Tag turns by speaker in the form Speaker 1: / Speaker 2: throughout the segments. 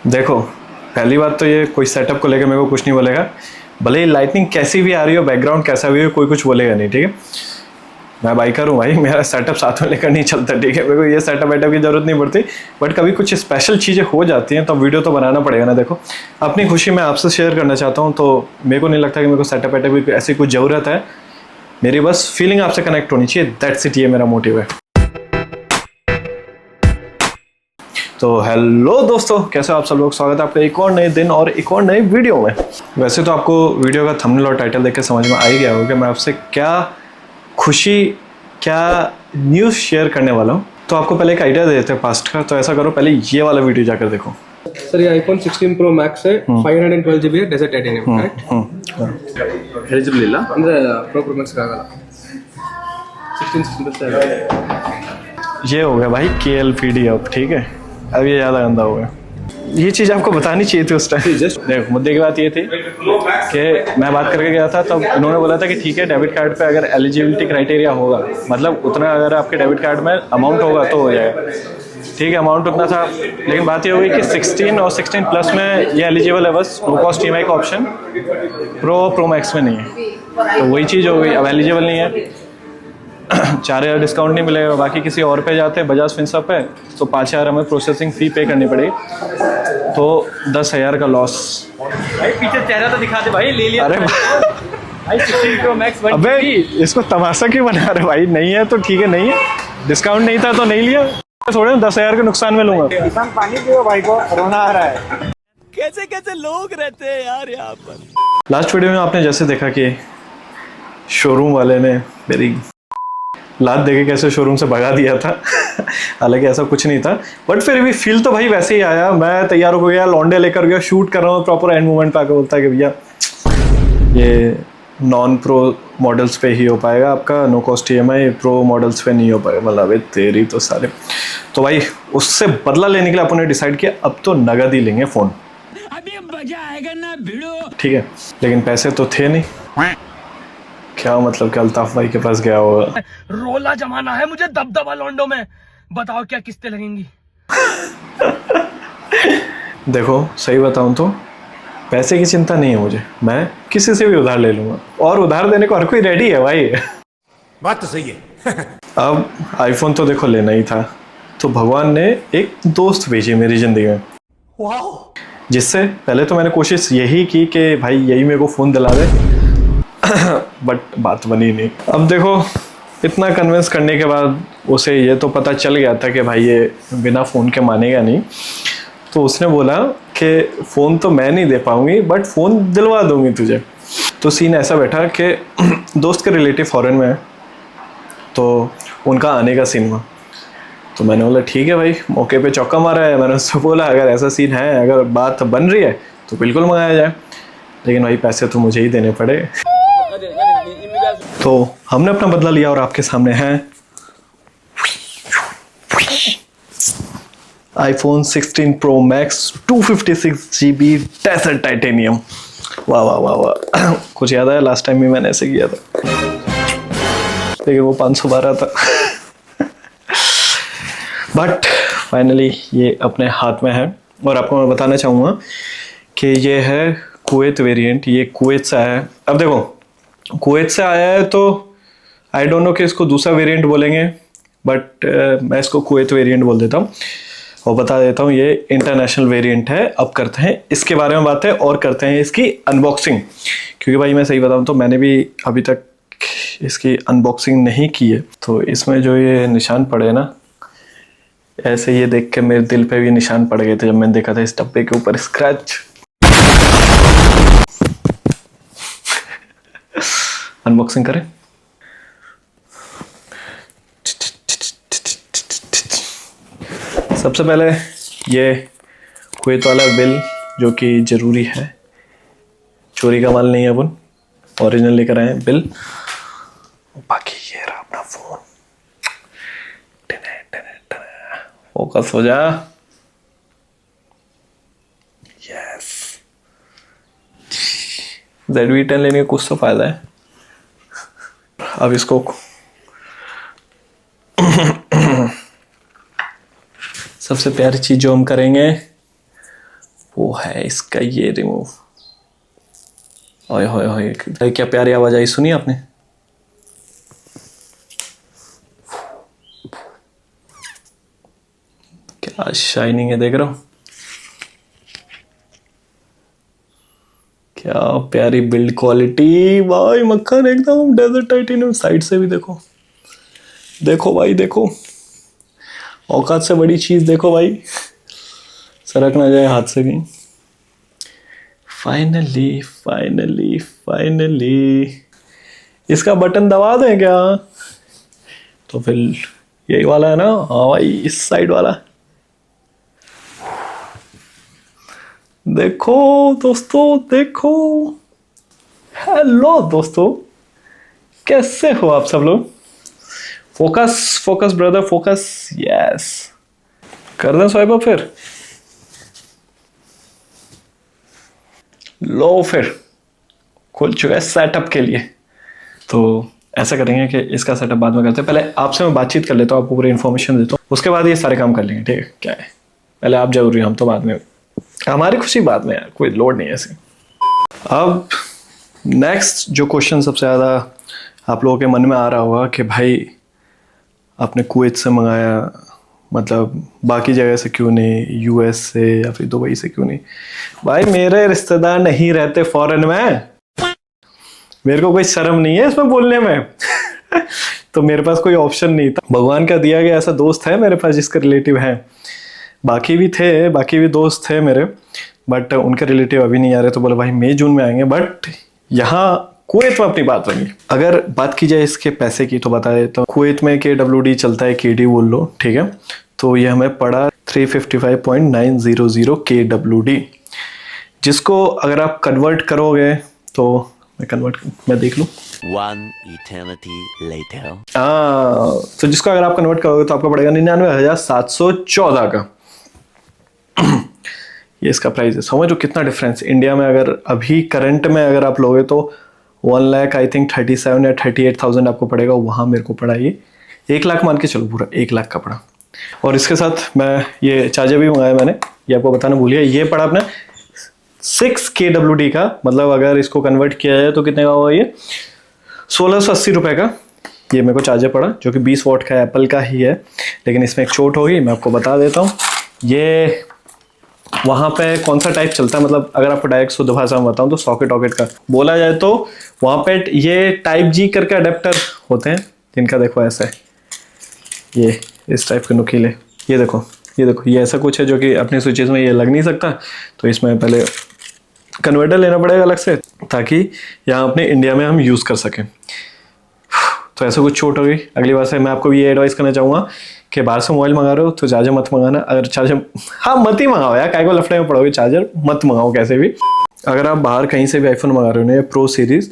Speaker 1: देखो, पहली बात तो ये कोई सेटअप को लेकर मेरे को कुछ नहीं बोलेगा, भले ही लाइटनिंग कैसी भी आ रही हो, बैकग्राउंड कैसा भी हो, कोई कुछ बोलेगा नहीं, ठीक है। मैं बाइकर हूँ भाई, मेरा सेटअप साथ में लेकर नहीं चलता, ठीक है। मेरे को ये सेटअप वेटअप की जरूरत नहीं पड़ती, बट कभी कुछ स्पेशल चीज़ें हो जाती हैं तो वीडियो तो बनाना पड़ेगा ना। देखो, अपनी खुशी मैं आपसे शेयर करना चाहता हूँ, तो मेरे को नहीं लगता कि मेरे को सेटअप वेटअप की ऐसी कुछ ज़रूरत है। मेरी बस फीलिंग आपसे कनेक्ट होनी चाहिए, दैट्स इट, ये मेरा मोटिव है। तो हेलो दोस्तों, कैसे हो आप सब लोग। स्वागत है आपका एक और नए दिन और एक और नए वीडियो में। वैसे तो आपको वीडियो का थंबनेल और टाइटल देख के समझ में आ ही गया होगा कि मैं आपसे क्या खुशी, क्या न्यूज़ शेयर करने वाला हूँ। तो आपको पहले एक आइडिया दे देते हैं पास्ट का। तो ऐसा करो, पहले ये वाला वीडियो जाकर देखो।
Speaker 2: सर ये iPhone 16 Pro Max है, 512 GB है, डेजर्ट टाइटेनियम, करेक्ट?
Speaker 3: ಎಲಿಜಿಬಲ್ ಇಲ್ಲ
Speaker 2: ಅಂದ್ರೆ Pro Max ಆಗಲ್ಲ. 16 16
Speaker 1: ये हो गया भाई KLPD अब, ठीक है। अब ये ज़्यादा गंदा हो गया। ये चीज़ आपको बतानी चाहिए थी उस टाइम। देखो, मुद्दे की बात ये थी कि मैं बात करके गया था, तब इन्होंने बोला था कि ठीक है, डेबिट कार्ड पे अगर एलिजिबिलिटी क्राइटेरिया होगा, मतलब उतना अगर आपके डेबिट कार्ड में अमाउंट होगा तो हो जाएगा, ठीक है। अमाउंट उतना था, लेकिन बात ये हो गई कि 16 और 16 प्लस में ये एलिजिबल है, बस नो कॉस्ट EMI का ऑप्शन प्रो मैक्स में नहीं है। तो वही चीज़ हो गई, अब एलिजिबल नहीं है। 4,000 डिस्काउंट नहीं मिलेगा। बाकी किसी और पे जाते हैं, बजाज फिंसर्व पे, तो 5,000 हमें प्रोसेसिंग फ़ी पे करनी पड़ेगी, तो 10,000 का लॉस।
Speaker 3: भाई पीछे चेहरा तो दिखा दे भाई, ले लिया।
Speaker 1: अरे
Speaker 3: भाई 16 Pro Max 1
Speaker 1: अबे, इसको तमाशा क्यों बना रहे भाई। नहीं है तो ठीक है, नहीं है, डिस्काउंट नहीं था तो नहीं लिया, थोड़े 10,000 के नुकसान में लूंगा।
Speaker 2: किसान पानी पियो भाई को, रोना आ रहा है।
Speaker 3: कैसे कैसे लोग रहते हैं यार यहाँ पर।
Speaker 1: लास्ट वीडियो में आपने जैसे देखा कि शोरूम वाले ने मेरी लात देके कैसे शोरूम से भगा दिया था। हालांकि ऐसा कुछ नहीं था, बट फिर भी फील तो भाई वैसे ही आया। मैं तैयार हो गया, लौंडे लेकर गया, शूट कर रहा हूँ, प्रॉपर एंड मोमेंट पे आकर बोलता है कि भैया ये नॉन प्रो मॉडल्स पे ही हो पाएगा आपका, no cost EMI, pro models पे नहीं हो पाएगा। मतलब तेरी तो सारे। तो भाई उससे बदला लेने के लिए अपन ने डिसाइड किया, अब तो नगद ही लेंगे फ़ोन।
Speaker 3: अभी मजा आएगा ना भिड़ो।
Speaker 1: ठीक है, लेकिन पैसे तो थे नहीं। क्या मतलब कि अल्ताफ भाई के पास गया होगा।
Speaker 3: रोला जमाना है मुझे दबदबा लौंडो में, बताओ क्या किस्तें लगेंगी।
Speaker 1: देखो, सही बताऊं तो पैसे की चिंता नहीं है मुझे, मैं किसी से भी उधार ले लूंगा, और उधार देने को हर कोई रेडी है भाई।
Speaker 4: बात तो सही है।
Speaker 1: अब आईफोन तो देखो लेना ही था, तो भगवान ने एक दोस्त भेजी मेरी जिंदगी में, जिससे पहले तो मैंने कोशिश यही की कि भाई यही मेरे को फ़ोन दिला दे, बट बात बनी नहीं। अब देखो, इतना कन्विंस करने के बाद उसे ये तो पता चल गया था कि भाई ये बिना फ़ोन के मानेगा नहीं, तो उसने बोला कि फ़ोन तो मैं नहीं दे पाऊँगी, बट फ़ोन दिलवा दूँगी तुझे। तो सीन ऐसा बैठा कि दोस्त के रिलेटिव फॉरेन में है, तो उनका आने का सीन हुआ। तो मैंने बोला ठीक है भाई, मौके पे चौका मारा है। मैंने उससे बोला अगर ऐसा सीन है, अगर बात बन रही है तो बिल्कुल मंगाया जाए, लेकिन भाई पैसे तो मुझे ही देने पड़े। तो हमने अपना बदला लिया और आपके सामने है iPhone 16 Pro Max 256 GB desert titanium. वाह वाह वाह वाह। कुछ याद आया, लास्ट टाइम भी मैंने ऐसे किया था, लेकिन वो 512 था। बट फाइनली ये अपने हाथ में है, और आपको मैं बताना चाहूँगा कि ये है कुवैत वेरिएंट। ये कुवैत से आया है। अब देखो, कुवैत से आया है तो आई डोंट नो कि इसको दूसरा वेरिएंट बोलेंगे, बट मैं इसको कुवैत वेरिएंट बोल देता हूँ और बता देता हूँ ये इंटरनेशनल वेरिएंट है। अब करते हैं इसके बारे में बातें और करते हैं इसकी अनबॉक्सिंग, क्योंकि भाई मैं सही बताऊँ तो मैंने भी अभी तक इसकी अनबॉक्सिंग नहीं की है। तो इसमें जो ये निशान पड़े ना, ऐसे ये देख के मेरे दिल पे भी निशान पड़ गए थे जब मैंने देखा था इस डब्बे के ऊपर स्क्रैच। अनबॉक्सिंग करें। सबसे पहले ये कुवैत वाला बिल, जो कि ज़रूरी है, चोरी का माल नहीं है, अपन ओरिजिनल लेकर आए हैं बिल। बाकी ये रहा अपना फ़ोन। फोकस हो जा। यस, ZV-10 लेने का कुछ तो फायदा है। अब इसको सबसे प्यारी चीज जो हम करेंगे वो है इसका ये रिमूव। ओए होए होए, क्या प्यारी आवाज आई, सुनी आपने? क्या शाइनिंग है, देख रहा हूं क्या प्यारी बिल्ड क्वालिटी भाई, मक्खन एकदम डेजर्ट टाइटेनियम। साइड से भी देखो, देखो भाई देखो, औकात से बड़ी चीज देखो भाई, सरक ना जाए हाथ से भी। फाइनली फाइनली फाइनली इसका बटन दबा दें क्या? तो फिर यही वाला है ना? हाँ भाई, इस साइड वाला। देखो दोस्तों देखो, हेलो दोस्तों, कैसे हो आप सब लोग? Focus focus brother focus, yes. कर दें स्वाइप अप फिर? लो फिर खुल चुका है सेटअप के लिए। तो ऐसा करेंगे कि इसका सेटअप बाद में करते हैं, पहले आपसे मैं बातचीत कर लेता हूँ, आपको पूरी इन्फॉर्मेशन देता हूँ, उसके बाद ये सारे काम कर लेंगे, ठीक है? क्या है, पहले आप जरूरी, हम तो बाद में, हमारी खुशी बाद में यार, कोई लोड नहीं है ऐसी। अब नेक्स्ट जो क्वेश्चन सबसे ज़्यादा आप लोगों के मन में आ रहा होगा कि भाई आपने कुवैत से मंगाया, मतलब बाकी जगह से क्यों नहीं, यूएस से या फिर दुबई से क्यों नहीं? भाई मेरे रिश्तेदार नहीं रहते फॉरेन में, मेरे को कोई शर्म नहीं है इसमें बोलने में। तो मेरे पास कोई ऑप्शन नहीं था, भगवान का दिया गया ऐसा दोस्त है मेरे पास जिसके रिलेटिव हैं। बाकी भी थे, बाकी भी दोस्त थे मेरे, बट उनके रिलेटिव अभी नहीं आ रहे, तो बोले भाई मई जून में आएंगे। बट यहाँ कुवैत में अपनी बात बनी। अगर बात की जाए इसके पैसे की तो बताए तो कुवैत में KWD चलता है, KD बोल लो, ठीक है? तो ये हमें पड़ा 355.900 KWD, जिसको अगर आप कन्वर्ट करोगे तो मैं देख लूँ।
Speaker 5: One eternity later.
Speaker 1: तो जिसको अगर आप कन्वर्ट करोगे तो आपको पड़ेगा 99,714 का। ये इसका प्राइस है, समझो कितना डिफरेंस। इंडिया में अगर अभी करंट में अगर आप लोगे तो 1 लाख आई थिंक 37 या 38,000 आपको पड़ेगा। वहाँ मेरे को पड़ा ये 1 लाख, मान के चलो पूरा 1 लाख का पड़ा। और इसके साथ मैं ये चार्जर भी मंगाया मैंने, ये आपको बताना भूलिए, ये पड़ा अपना 6 KWD का, मतलब अगर इसको कन्वर्ट किया जाए तो कितने का होगा ये? 1680 रुपये का ये मेरे को चार्जर पड़ा, जो कि 20 वॉट का एप्पल का ही है। लेकिन इसमें एक चोट होगी, मैं आपको बता देता हूँ। ये वहाँ पे कौन सा टाइप चलता है, मतलब अगर आपको डायरेक्ट शुद्ध भाषा में बताऊँ तो सॉकेट वॉकेट का बोला जाए तो वहाँ पे ये टाइप जी करके अडेप्टर होते हैं, जिनका देखो ऐसा है, ये इस टाइप के नुकीले, ये देखो ये ऐसा कुछ है जो कि अपनी स्विचेस में ये लग नहीं सकता। तो इसमें पहले कन्वर्टर लेना पड़ेगा अलग से, ताकि यहाँ अपने इंडिया में हम यूज़ कर सकें। तो ऐसा कुछ छूट हो गई। अगली बार से मैं आपको भी ये एडवाइस करना चाहूँगा कि बाहर से मोबाइल मंगा रहे हो तो चार्जर मत मंगाना। अगर चार्जर, हाँ मत ही मंगाओ यार, काय को लफड़े में पड़ोगे, चार्जर मत मंगाओ कैसे भी। अगर आप बाहर कहीं से भी आईफोन मंगा रहे हो ना, प्रो सीरीज़,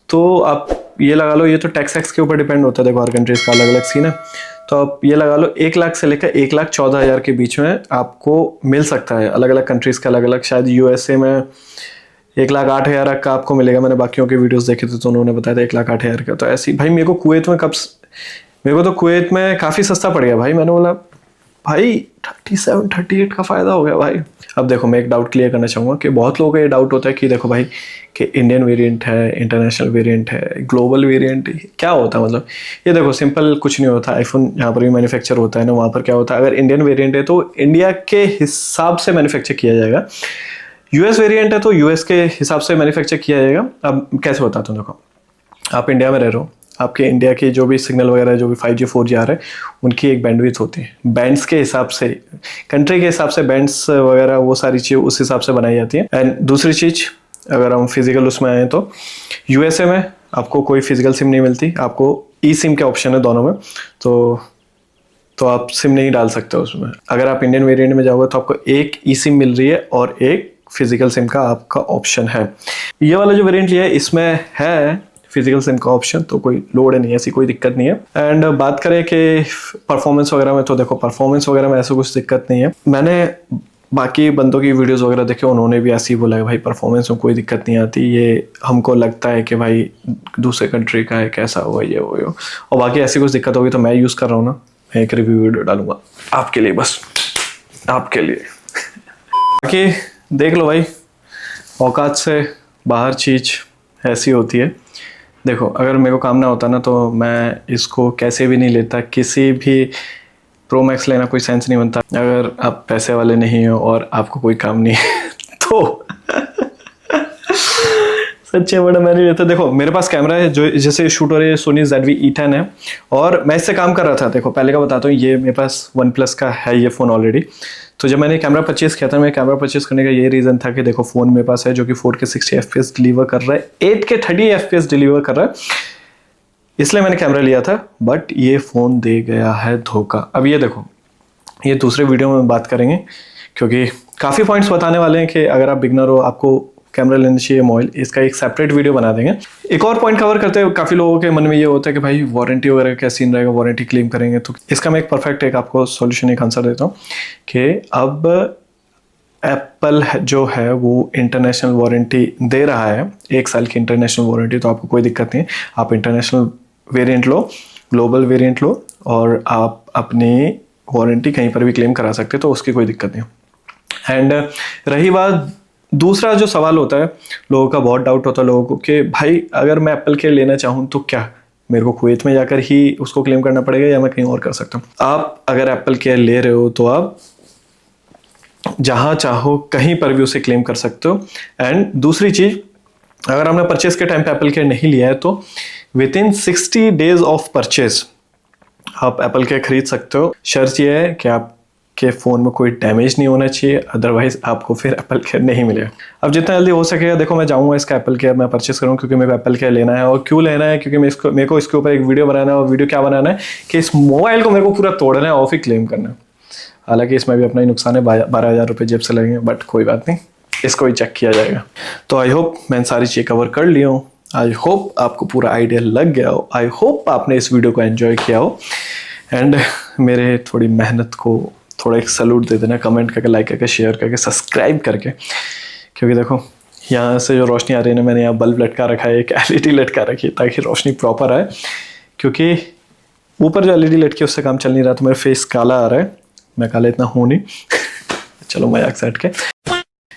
Speaker 1: तो आप ये लगा लो, ये तो टैक्स एक्स के ऊपर डिपेंड होता है, देखो हर कंट्रीज का अलग अलग सीन है। तो आप ये लगा लो 1 लाख से लेकर 1,14,000 के बीच में आपको मिल सकता है। अलग अलग कंट्रीज़ का अलग अलग, शायद USA में 1,08,000 का आपको मिलेगा। मैंने बाकियों के वीडियोस देखे थे तो उन्होंने बताया था 1,08,000 का। तो ऐसी भाई मेरे को कुवैत में मेरे को तो कुवैत में काफ़ी सस्ता पड़ गया भाई। मैंने बोला भाई 37 38 का फ़ायदा हो गया भाई। अब देखो मैं एक डाउट क्लियर करना चाहूँगा कि बहुत लोगों का ये डाउट होता है कि देखो भाई कि इंडियन वेरिएंट है, इंटरनेशनल वेरिएंट है, ग्लोबल वेरिएंट क्या होता है। मतलब ये देखो सिंपल कुछ नहीं होता। आईफोन जहाँ पर भी मैन्युफैक्चर होता है ना, वहाँ पर क्या होता है, अगर इंडियन वेरिएंट है तो इंडिया के हिसाब से मैन्युफैक्चर किया जाएगा। US वेरिएंट है तो US के हिसाब से मैन्युफैक्चर किया जाएगा। अब कैसे बताता हूँ, देखो आप इंडिया में रह रहे हो, आपके इंडिया के जो भी सिग्नल वगैरह जो भी 5G 4G आ रहे हैं उनकी एक बैंडविड्थ होती है। बैंड्स के हिसाब से, कंट्री के हिसाब से बैंड्स वगैरह वो सारी चीज़ उस हिसाब से बनाई जाती है। एंड दूसरी चीज़, अगर हम फिजिकल उसमें आए तो USA में आपको कोई फिजिकल सिम नहीं मिलती, आपको ई सिम के ऑप्शन है दोनों में। तो आप सिम नहीं डाल सकते उसमें। अगर आप इंडियन वेरिएंट में जाओगे तो आपको एक ई सिम मिल रही है और एक फिजिकल सिम का आपका ऑप्शन है। ये वाला जो वेरिएंट लिया है इसमें है फिजिकल सिम का ऑप्शन, तो कोई लोड नहीं है, ऐसी कोई दिक्कत नहीं है। एंड बात करें कि परफॉर्मेंस वगैरह में, तो देखो परफॉर्मेंस वगैरह में ऐसा कुछ दिक्कत नहीं है। मैंने बाकी बंदों की वीडियोस वगैरह देखे, उन्होंने भी ऐसे ही बोला है भाई परफॉर्मेंस में कोई दिक्कत नहीं आती, ये हमको लगता है कि भाई दूसरे कंट्री का है, कैसा हुआ ये वो। और बाकी ऐसी कुछ दिक्कत होगी तो मैं यूज़ कर रहा हूँ ना, मैं एक रिव्यू वीडियो डालूंगा आपके लिए, बस आपके लिए। बाकी देख लो भाई, औकात से बाहर चीज़ ऐसी होती है। देखो अगर मेरे को काम ना होता ना तो मैं इसको कैसे भी नहीं लेता। किसी भी प्रो मैक्स लेना कोई सेंस नहीं बनता अगर आप पैसे वाले नहीं हो और आपको कोई काम नहीं है तो सच्चे बड़ा मैं नहीं लेता। देखो मेरे पास कैमरा है जो जैसे शूट हो रही है, सोनी ZV-E10 है और मैं इससे काम कर रहा था। देखो पहले का बताता हूँ, ये मेरे पास OnePlus का है ये फ़ोन ऑलरेडी। तो जब मैंने कैमरा परचेज़ किया था, मैं कैमरा परचेज़ करने का ये रीज़न था कि देखो फ़ोन मेरे पास है जो कि 4K 60 FPS डिलीवर कर रहा है, 8K 30 FPS डिलीवर कर रहा है, इसलिए मैंने कैमरा लिया था। बट ये फ़ोन दे गया है धोखा। अब ये देखो, ये दूसरे वीडियो में बात करेंगे क्योंकि काफ़ी पॉइंट्स बताने वाले हैं कि अगर आप बिगनर हो, आपको कैमरा लेना चाहिए मोबाइल, इसका एक सेपरेट वीडियो बना देंगे। एक और पॉइंट कवर करते हैं, काफ़ी लोगों के मन में ये होता है कि भाई वारंटी वगैरह क्या सीन रहेगा, वारंटी क्लेम करेंगे। तो इसका मैं एक परफेक्ट एक आपको सॉल्यूशन एक आंसर देता हूँ कि अब एप्पल जो है वो इंटरनेशनल वारंटी दे रहा है, 1 साल की इंटरनेशनल वारंटी। तो आपको कोई दिक्कत नहीं, आप इंटरनेशनल वेरिएंट लो, ग्लोबल वेरिएंट लो और आप अपनी वारंटी कहीं पर भी क्लेम करा सकते, तो उसकी कोई दिक्कत नहीं। एंड रही बात दूसरा जो सवाल होता है, लोगों का बहुत डाउट होता है लोगों को कि भाई अगर मैं एप्पल केयर लेना चाहूँ तो क्या मेरे को कुवैत में जाकर ही उसको क्लेम करना पड़ेगा या मैं कहीं और कर सकता हूँ? आप अगर एप्पल केयर ले रहे हो तो आप जहाँ चाहो कहीं पर भी उसे क्लेम कर सकते हो। एंड दूसरी चीज़, अगर आपने परचेज के टाइम पे एप्पल केयर नहीं लिया है तो with in 60 days of purchase आप एप्पल केयर खरीद सकते हो। शर्त यह है कि आपके फ़ोन में कोई डैमेज नहीं होना चाहिए, अदरवाइज आपको फिर एप्पल केयर नहीं मिलेगा। अब जितना जल्दी हो सकेगा देखो मैं जाऊँगा इसका एप्पल केयर मैं परचेस करूँ, क्योंकि मेरे को एप्पल केयर लेना है। और क्यों लेना है, क्योंकि मेरे को इसके ऊपर एक वीडियो बनाना है। और वीडियो क्या बनाना है कि इस मोबाइल को मेरे को पूरा तोड़ना है और फिर क्लेम करना है। हालांकि इसमें भी अपना ही नुकसान है, 12,000 रुपये जेब से लगेंगे, बट कोई बात नहीं, इसको ही चेक किया जाएगा। तो आई होप मैंने सारी चीज़ कवर कर ली हूँ। आई होप आपको पूरा आइडिया लग गया हो। आई होप आपने इस वीडियो को एंजॉय किया हो। एंड मेरे थोड़ी मेहनत को थोड़ा एक सैल्यूट दे देना, कमेंट करके, लाइक करके, शेयर करके, सब्सक्राइब करके। क्योंकि देखो यहाँ से जो रोशनी आ रही है ना, मैंने यहाँ बल्ब लटका रखा है, एक LED लटका रखी है ताकि रोशनी प्रॉपर आए। क्योंकि ऊपर जो LED लटकी है उससे काम चल नहीं रहा, तो मेरा फेस काला आ रहा है। मैं काला इतना हूँ नहीं चलो मजाक से हट के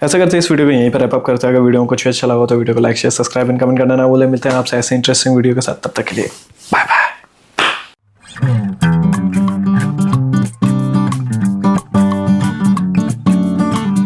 Speaker 1: ऐसा करते इस वीडियो को यहीं पर रैप अप करते हैं। अगर वीडियो को कुछ अच्छा लगा तो वीडियो को like, share, subscribe and comment करना ना भूलें। मिलते हैं आपसे ऐसे इंटरेस्टिंग वीडियो के साथ, तब तक के लिए